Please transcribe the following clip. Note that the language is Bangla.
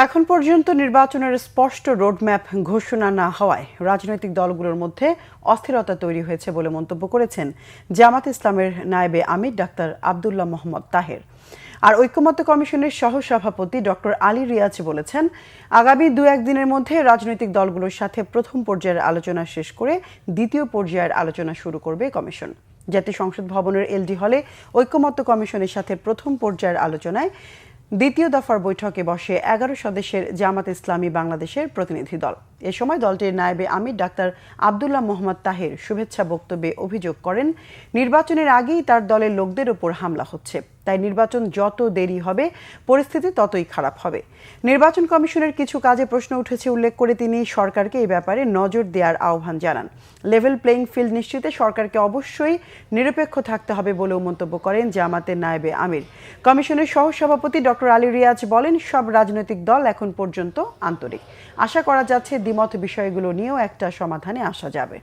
এখন পর্যন্ত নির্বাচনের স্পষ্ট রোডম্যাপ ঘোষণা না হওয়ায় রাজনৈতিক দলগুলোর মধ্যে অস্থিরতা তৈরি হয়েছে বলে মন্তব্য করেছেন জামাত ইসলামের নায়েবে আমির ডাক্তার আব্দুল্লাহ মোহাম্মদ তাহের। আর ঐকমত্য কমিশনের সহসভাপতি ডক্টর আলী রিয়াজ বলেছেন, আগামী 2-1 দিনের মধ্যে রাজনৈতিক দলগুলোর সাথে প্রথম পর্যায়ের আলোচনা শেষ করে দ্বিতীয় পর্যায়ের আলোচনা শুরু করবে কমিশন। জাতীয় সংসদ ভবনের এলডি হলে ঐকমত্য কমিশনের সাথে প্রথম পর্যায়ের আলোচনায় দ্বিতীয় দফার বৈঠকে বসে 11 সদস্যের জামাত ইসলামী বাংলাদেশের প্রতিনিধি দল। এ সময় দলটির নায়েবে আমির ডাক্তার আব্দুল্লাহ মোহাম্মদ তাহের শুভেচ্ছা বক্তব্যে অভিযোগ করেন, নির্বাচনের আগেই তার দলের লোকদের ওপর হামলা হচ্ছে, তাই নির্বাচন যত দেরি হবে পরিস্থিতি ততই খারাপ হবে। নির্বাচন কমিশনের কিছু কাজে প্রশ্ন উঠেছে উল্লেখ করে তিনি সরকারকে এই ব্যাপারে নজর দেওয়ার আহ্বান জানান। লেভেল প্লেইং ফিল্ড নিশ্চিতে সরকারকে অবশ্যই নিরপেক্ষ থাকতে হবে বলেও মন্তব্য করেন জামাতের নায়েবে আমির। কমিশনের সহসভাপতি ডক্টর আলী রিয়াজ বলেন, সব রাজনৈতিক দল এখন পর্যন্ত আন্তরিক। আশা করা যাচ্ছে দ্বিমত বিষয়গুলো নিয়েও একটা সমাধানে আসা যাবে।